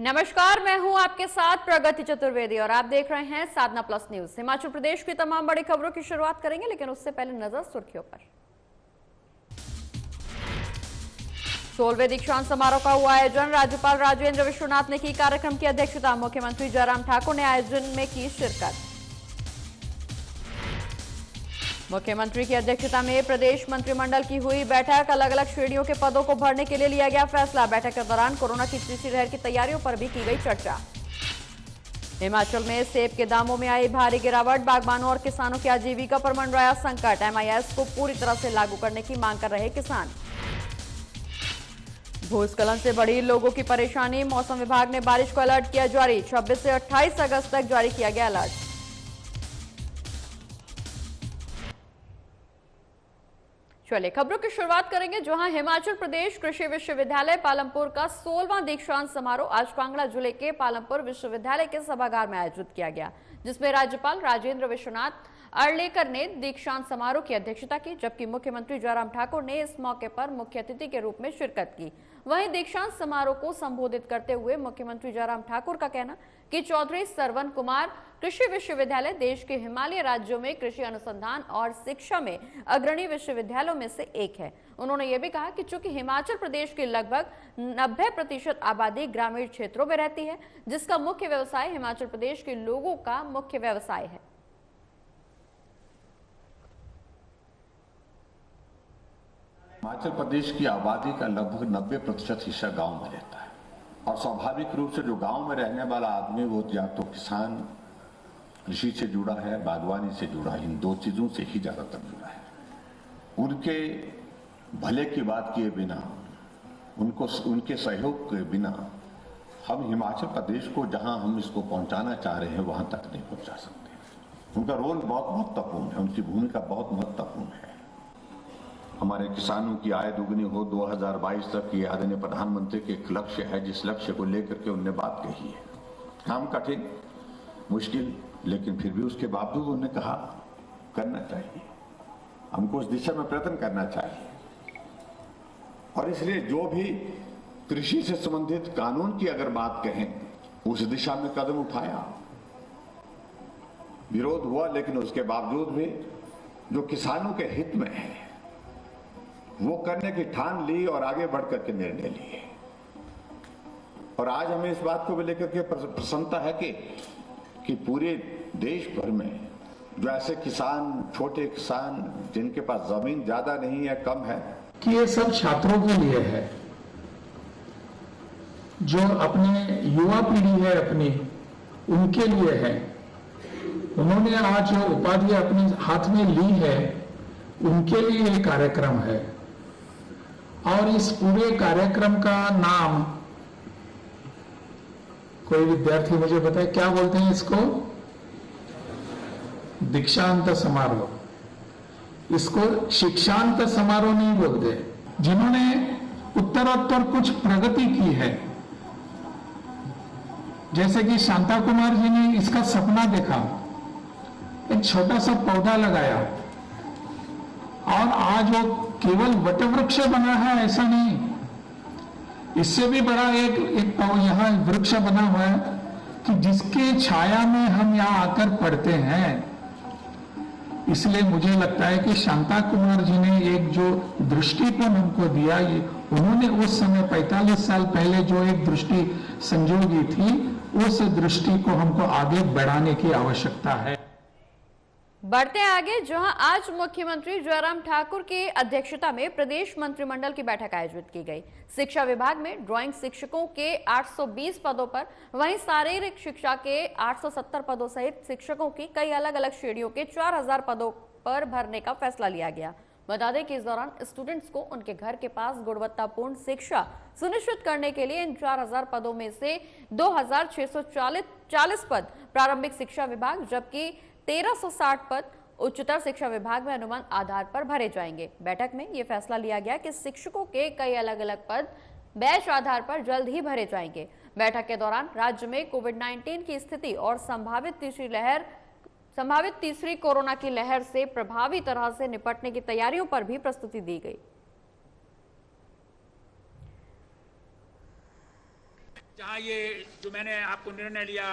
नमस्कार, मैं हूं आपके साथ प्रगति चतुर्वेदी और आप देख रहे हैं साधना प्लस न्यूज। हिमाचल प्रदेश की तमाम बड़ी खबरों की शुरुआत करेंगे, लेकिन उससे पहले नजर सुर्खियों पर। 16वें दीक्षांत समारोह का हुआ आयोजन। राज्यपाल राजेंद्र विश्वनाथ ने की कार्यक्रम की अध्यक्षता। मुख्यमंत्री जयराम ठाकुर ने आयोजन में की शिरकत। मुख्यमंत्री की अध्यक्षता में प्रदेश मंत्रिमंडल की हुई बैठक। अलग अलग श्रेणियों के पदों को भरने के लिए लिया गया फैसला। बैठक के दौरान कोरोना की तीसरी लहर की तैयारियों पर भी की गई चर्चा। हिमाचल में सेब के दामों में आई भारी गिरावट। बागबानों और किसानों की आजीविका पर मंडराया संकट। MIS को पूरी तरह से लागू करने की मांग कर रहे किसान। भूस्खलन से बढ़ी लोगों की परेशानी। मौसम विभाग ने बारिश को अलर्ट किया जारी। 26 से 28 अगस्त तक जारी किया गया अलर्ट। चलिए खबरों की शुरुआत करेंगे, जहां हिमाचल प्रदेश कृषि विश्वविद्यालय पालमपुर का 16वां दीक्षांत समारोह आज कांगड़ा जिले के पालमपुर विश्वविद्यालय के सभागार में आयोजित किया गया, जिसमें राज्यपाल राजेंद्र विश्वनाथ अर्लेकर ने दीक्षांत समारोह की अध्यक्षता की, जबकि मुख्यमंत्री जयराम ठाकुर ने इस मौके पर मुख्य अतिथि के रूप में शिरकत की। वहीं दीक्षांत समारोह को संबोधित करते हुए मुख्यमंत्री जयराम ठाकुर का कहना कि चौधरी सरवन कुमार कृषि विश्वविद्यालय देश के हिमालय राज्यों में कृषि अनुसंधान और शिक्षा में अग्रणी विश्वविद्यालयों में से एक है। उन्होंने ये भी कहा कि चूंकि हिमाचल प्रदेश की लगभग 90% आबादी ग्रामीण क्षेत्रों में रहती है, जिसका मुख्य व्यवसाय हिमाचल प्रदेश के लोगों का मुख्य व्यवसाय है। हिमाचल प्रदेश की आबादी का लगभग 90% हिस्सा गांव में रहता है और स्वाभाविक रूप से जो गांव में रहने वाला आदमी वो या तो किसान कृषि से जुड़ा है, बागवानी से जुड़ा है, इन दो चीजों से ही ज्यादातर जुड़ा है। उनके भले की बात किए बिना, उनके सहयोग के बिना हम हिमाचल प्रदेश को जहां हम इसको पहुंचाना चाह रहे हैं वहां तक नहीं पहुंचा सकते। उनका रोल बहुत महत्वपूर्ण है, उनकी भूमिका बहुत महत्वपूर्ण है। हमारे किसानों की आय दुगनी हो 2022 तक, ये आदरणीय प्रधानमंत्री के एक लक्ष्य है, जिस लक्ष्य को लेकर के उन्होंने बात कही है। काम कठिन, मुश्किल, लेकिन फिर भी उसके बावजूद उन्होंने कहा करना चाहिए, हमको उस दिशा में प्रयत्न करना चाहिए। और इसलिए जो भी कृषि से संबंधित कानून की अगर बात कहें, उस दिशा में कदम उठाया, विरोध हुआ, लेकिन उसके बावजूद भी जो किसानों के हित में है वो करने की ठान ली और आगे बढ़कर के निर्णय लिए। और आज हमें इस बात को लेकर के प्रसन्नता है कि पूरे देश भर में जो ऐसे किसान, छोटे किसान जिनके पास जमीन ज्यादा नहीं है, कम है, कि ये सब छात्रों के लिए है, जो अपने युवा पीढ़ी है अपनी, उनके लिए है। उन्होंने आज जो उपाधि अपने हाथ में ली है, उनके लिए ये कार्यक्रम है। और इस पूरे कार्यक्रम का नाम, कोई विद्यार्थी मुझे बताए क्या बोलते हैं इसको? दीक्षांत समारोह। इसको शिक्षांत समारोह नहीं बोलते। जिन्होंने उत्तरोत्तर कुछ प्रगति की है, जैसे कि शांता कुमार जी ने इसका सपना देखा, एक छोटा सा पौधा लगाया और आज वो केवल वटवृक्ष बना है, ऐसा नहीं, इससे भी बड़ा एक यहाँ वृक्ष बना हुआ है कि जिसके छाया में हम यहाँ आकर पढ़ते हैं। इसलिए मुझे लगता है कि शांता कुमार जी ने एक जो दृष्टिकोण हमको दिया, ये उन्होंने उस समय 45 साल पहले जो एक दृष्टि संजोगी थी, उस दृष्टि को हमको आगे बढ़ाने की आवश्यकता है। बढ़ते हैं आगे, जहां आज मुख्यमंत्री जयराम ठाकुर की अध्यक्षता में प्रदेश मंत्रिमंडल की बैठक आयोजित की गई। शिक्षा विभाग में ड्राइंग शिक्षकों के 820 पदों पर, वहीं शारीरिक शिक्षा के 870 पदों सहित शिक्षकों की कई अलग अलग श्रेणियों के 4000 पदों पर भरने का फैसला लिया गया। बता दें कि इस दौरान स्टूडेंट्स को उनके घर के पास गुणवत्तापूर्ण शिक्षा सुनिश्चित करने के लिए इन 4000 पदों में से 2640 पद प्रारंभिक शिक्षा विभाग, जबकि 1360 पद उच्चतर शिक्षा विभाग में अनुमान आधार पर भरे जाएंगे। बैठक में यह फैसला लिया गया कि शिक्षकों के कई अलग अलग पद बैच आधार पर जल्द ही भरे जाएंगे। बैठक के दौरान राज्य में कोविड-19 की स्थिति और संभावित तीसरी कोरोना की लहर से प्रभावी तरह से निपटने की तैयारियों पर भी प्रस्तुति दी गई। यहाँ ये जो मैंने आपको निर्णय लिया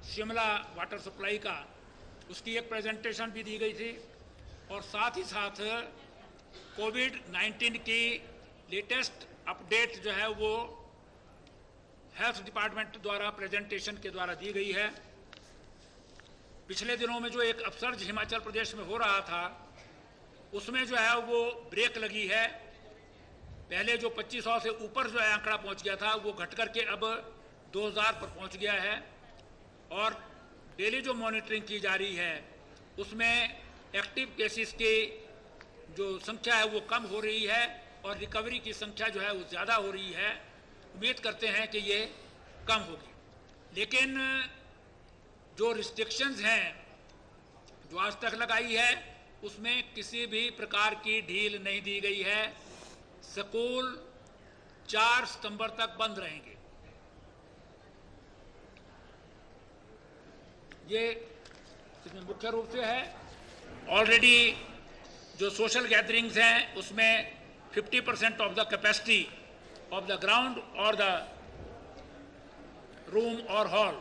शिमला वाटर सप्लाई का, उसकी एक प्रेजेंटेशन भी दी गई थी और साथ ही साथ कोविड-19 की लेटेस्ट अपडेट जो है वो हेल्थ डिपार्टमेंट द्वारा प्रेजेंटेशन के द्वारा दी गई है। पिछले दिनों में जो एक अपसर्ज हिमाचल प्रदेश में हो रहा था उसमें जो है वो ब्रेक लगी है। पहले जो 2500 से ऊपर जो है आंकड़ा पहुंच गया था वो घट करके अब 2000 पर पहुंच गया है और डेली जो मॉनिटरिंग की जा रही है उसमें एक्टिव केसेस की जो संख्या है वो कम हो रही है और रिकवरी की संख्या जो है वो ज़्यादा हो रही है। उम्मीद करते हैं कि ये कम होगी, लेकिन जो रिस्ट्रिक्शंस हैं जो आज तक लगाई है उसमें किसी भी प्रकार की ढील नहीं दी गई है। स्कूल 4 सितंबर तक बंद रहेंगे। ये इसमें मुख्य रूप से है। ऑलरेडी जो सोशल गैदरिंग्स हैं उसमें 50% of the capacity of the ground और द रूम और हॉल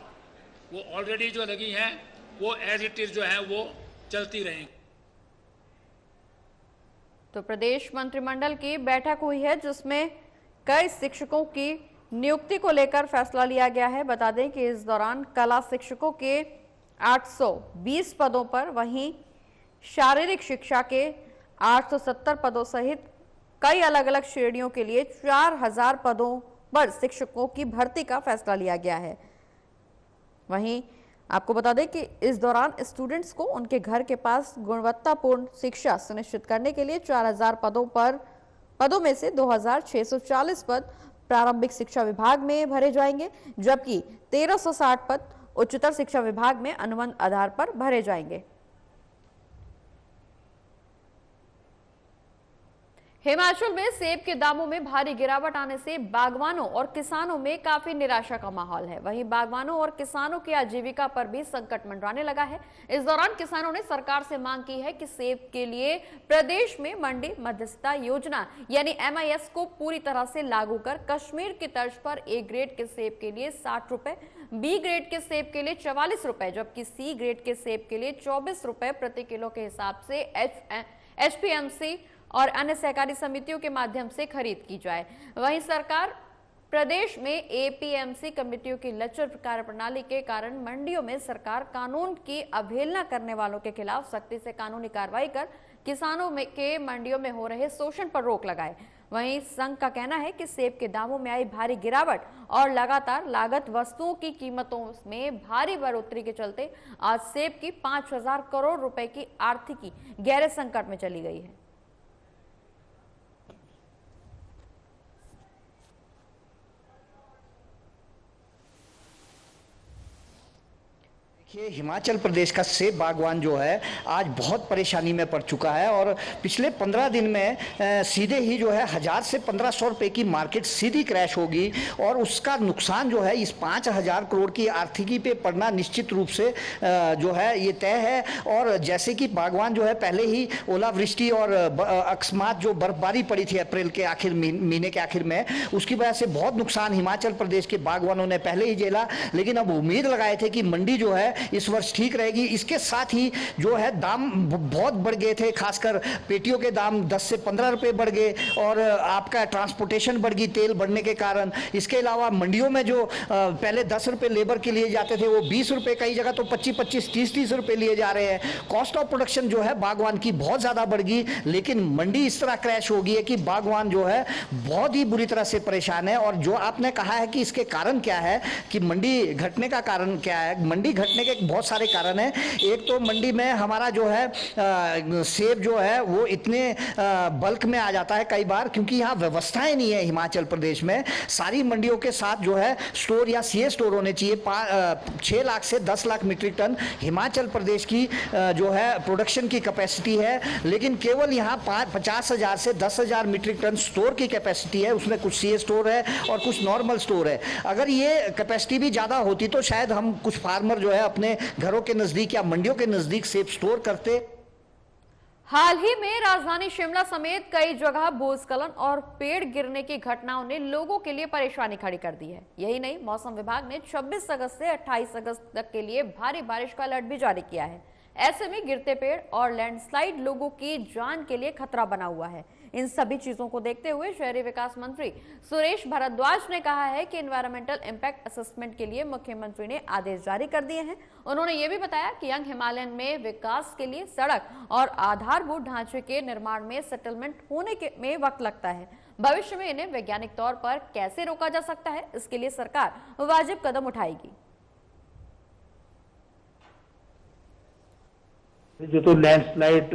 वो ऑलरेडी जो लगी हैं वो एज इट इज जो है वो चलती रहेंगी। तो प्रदेश मंत्रिमंडल की बैठक हुई है जिसमें कई शिक्षकों की नियुक्ति को लेकर फैसला लिया गया है। बता दें कि इस दौरान कला शिक्षकों के 820 पदों पर, वहीं शारीरिक शिक्षा के 870 पदों सहित कई अलग अलग श्रेणियों के लिए 4000 पदों पर शिक्षकों की भर्ती का फैसला लिया गया है। वहीं आपको बता दें कि इस दौरान स्टूडेंट्स को उनके घर के पास गुणवत्तापूर्ण शिक्षा सुनिश्चित करने के लिए 4000 पदों में से 2640 पद प्रारंभिक शिक्षा विभाग में भरे जाएंगे, जबकि 1360 पद उच्चतर शिक्षा विभाग में अनुबंध आधार पर भरे जाएंगे। हिमाचल में सेब के दामों में भारी गिरावट आने से बागवानों और किसानों में काफी निराशा का माहौल है। वहीं बागवानों और किसानों की आजीविका पर भी संकट मंडराने लगा है। इस दौरान किसानों ने सरकार से मांग की है कि सेब के लिए प्रदेश में मंडी मध्यस्थता योजना यानी MIS को पूरी तरह से लागू कर कश्मीर की तर्ज पर A ग्रेड के सेब के लिए 60 रुपए, B ग्रेड के सेब के लिए 44 रुपए, जबकि C ग्रेड के सेब के लिए 24 रुपए प्रति किलो के हिसाब से HPMC और अन्य सहकारी समितियों के माध्यम से खरीद की जाए। वहीं सरकार प्रदेश में APMC कमेटियों की लचर कार्यप्रणाली के कारण मंडियों में सरकार कानून की अवहेलना करने वालों के खिलाफ सख्ती से कानूनी कार्रवाई कर किसानों के मंडियों में हो रहे शोषण पर रोक लगाए। वहीं संघ का कहना है कि सेब के दामों में आई भारी गिरावट और लगातार लागत वस्तुओं की कीमतों में भारी बढ़ोतरी के चलते आज सेब की 5000 करोड़ रुपए की आर्थिकी गहरे संकट में चली गई है। हिमाचल प्रदेश का सेब बागवान जो है आज बहुत परेशानी में पड़ चुका है और पिछले 15 दिन में सीधे ही जो है 1000 से 1500 रुपए की मार्केट सीधी क्रैश होगी और उसका नुकसान जो है इस 5000 करोड़ की आर्थिकी पे पड़ना निश्चित रूप से जो है ये तय है। और जैसे कि बागवान जो है पहले ही ओलावृष्टि और अकस्मात जो बर्फबारी पड़ी थी अप्रैल के आखिर महीने के आखिर में, उसकी वजह से बहुत नुकसान हिमाचल प्रदेश के बागवानों ने पहले ही झेला, लेकिन अब उम्मीद लगाए थे कि मंडी जो है इस वर्ष ठीक रहेगी। इसके साथ ही जो है दाम बहुत बढ़ गए थे, खासकर पेटियों के दाम 10 से 15 रुपए बढ़ गए और आपका ट्रांसपोर्टेशन बढ़ गई तेल बढ़ने के कारण। इसके अलावा मंडियों में जो पहले 10 रुपए लेबर के लिए जाते थे वो 20 रुपए, कई जगह तो 25-25, 30-30 रुपए लिए जा रहे हैं। कॉस्ट ऑफ प्रोडक्शन जो है बागवान की बहुत ज्यादा बढ़ गई, लेकिन मंडी इस तरह क्रैश हो गई है कि बागवान जो है बहुत ही बुरी तरह से परेशान है। और जो आपने कहा है कि इसके कारण क्या है, कि मंडी घटने का कारण क्या है, मंडी घटने के बहुत सारे कारण हैं। एक तो मंडी में हमारा जो है सेब जो है वो इतने बल्क में आ जाता है कई बार, क्योंकि यहाँ व्यवस्थाएं नहीं है हिमाचल प्रदेश में। सारी मंडियों के साथ जो है स्टोर या सीए स्टोर होने चाहिए। 6 लाख से 10 लाख मीट्रिक टन हिमाचल प्रदेश की जो है प्रोडक्शन की कैपेसिटी है, लेकिन केवल यहाँ 50,000 से 10,000 मीट्रिक टन स्टोर की कैपेसिटी है। उसमें कुछ सीए स्टोर है और कुछ नॉर्मल स्टोर है। अगर ये कैपेसिटी भी ज़्यादा होती तो शायद हम कुछ फार्मर जो है अपने घरों के नजदीक या मंडियों के नजदीक सेब स्टोर करते। हाल ही में राजधानी शिमला समेत कई जगह भूस्खलन और पेड़ गिरने की घटनाओं ने लोगों के लिए परेशानी खड़ी कर दी है। यही नहीं, मौसम विभाग ने 26 अगस्त से 28 अगस्त तक के लिए भारी बारिश का अलर्ट भी जारी किया है। ऐसे में गिरते पेड़ और लैंडस्लाइड लोगों की जान के लिए खतरा बना हुआ है। इन सभी चीजों को देखते हुए शहरी विकास मंत्री सुरेश भारद्वाज ने कहा है कि एनवायरमेंटल इम्पैक्ट असेसमेंट के लिए मुख्यमंत्री ने आदेश जारी कर दिए हैं। उन्होंने ये भी बताया कि यंग हिमालयन में विकास के लिए सड़क और आधारभूत ढांचे के निर्माण में सेटलमेंट होने में वक्त लगता है। भविष्य में इन्हें वैज्ञानिक तौर पर कैसे रोका जा सकता है, इसके लिए सरकार वाजिब कदम उठाएगी। जो तो लैंडस्लाइड,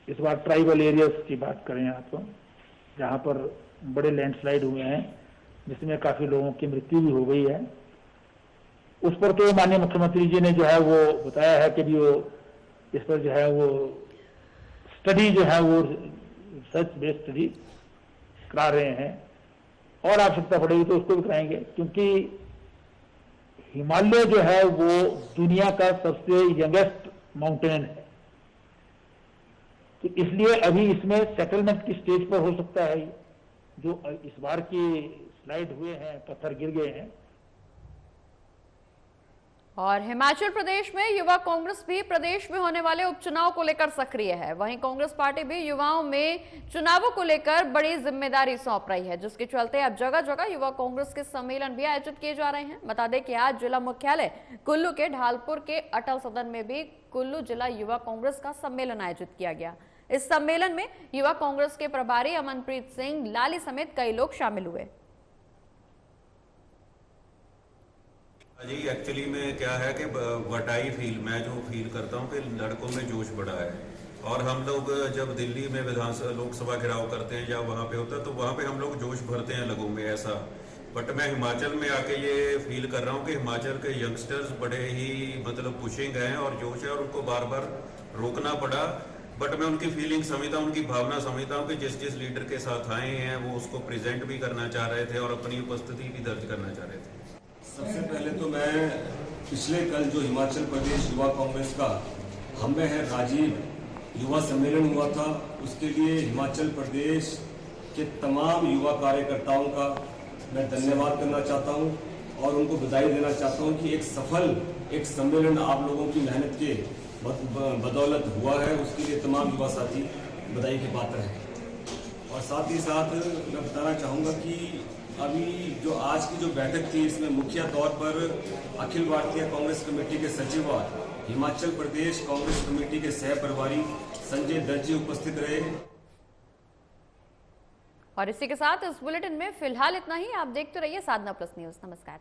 इस बार ट्राइबल एरियाज की बात करें आप तो, जहां पर बड़े लैंडस्लाइड हुए हैं जिसमें काफी लोगों की मृत्यु भी हो गई है, उस पर तो माननीय मुख्यमंत्री जी ने जो है वो बताया है कि भी वो इस पर जो है वो स्टडी जो है वो रिसर्च बेस्ड स्टडी करा रहे हैं और आवश्यकता पड़ेगी तो उसको भी कराएंगे, क्योंकि हिमालय जो है वो दुनिया का सबसे यंगेस्ट माउंटेन है। तो इसलिए अभी इसमें सेटलमेंट की स्टेज पर हो सकता है। जो इस बार की स्लाइड हुए हैं, पत्थर गिर गए हैं। और हिमाचल प्रदेश में युवा कांग्रेस भी प्रदेश में होने वाले उपचुनाव को लेकर सक्रिय है। वहीं कांग्रेस पार्टी भी युवाओं में चुनावों को लेकर बड़ी जिम्मेदारी सौंप रही है, जिसके चलते अब जगह जगह युवा कांग्रेस के सम्मेलन भी आयोजित किए जा रहे हैं। बता दें कि आज जिला मुख्यालय कुल्लू के ढालपुर के अटल सदन में भी कुल्लू जिला युवा कांग्रेस का सम्मेलन आयोजित किया गया। इस सम्मेलन में युवा कांग्रेस के प्रभारी अमनप्रीत सिंह लाली समेत कई लोग शामिल हुए। जी एक्चुअली में क्या है कि व्हाट आई फील, मैं जो फील करता हूँ कि लड़कों में जोश बढ़ा है। और हम लोग जब दिल्ली में विधानसभा लोकसभा घेराव करते हैं या वहाँ पे होता है तो वहाँ पे हम लोग जोश भरते हैं लोगों में ऐसा। बट मैं हिमाचल में आके ये फील कर रहा हूँ कि हिमाचल के यंगस्टर्स बड़े ही मतलब पुशिंग हैं और जोश है और उनको बार बार रोकना पड़ा। बट मैं उनकी फीलिंग समझता हूँ, उनकी भावना समझता हूँ कि जिस लीडर के साथ आए हैं वो उसको प्रेजेंट भी करना चाह रहे थे और अपनी उपस्थिति भी दर्ज करना चाह रहे थे। सबसे पहले तो मैं पिछले कल जो हिमाचल प्रदेश युवा कांग्रेस का हम में है राजीव युवा सम्मेलन हुआ था, उसके लिए हिमाचल प्रदेश के तमाम युवा कार्यकर्ताओं का मैं धन्यवाद करना चाहता हूं और उनको बधाई देना चाहता हूं कि एक सफल एक सम्मेलन आप लोगों की मेहनत के बदौलत हुआ है। उसके लिए तमाम युवा साथी बधाई के पात्र हैं। और साथ ही साथ मैं बताना चाहूँगा कि अभी जो आज की जो बैठक थी इसमें मुख्य तौर पर अखिल भारतीय कांग्रेस कमेटी के सचिव और हिमाचल प्रदेश कांग्रेस कमेटी के सह प्रभारी संजय दर्जी उपस्थित रहे। और इसी के साथ इस बुलेटिन में फिलहाल इतना ही। आप देखते रहिए साधना प्लस न्यूज। नमस्कार।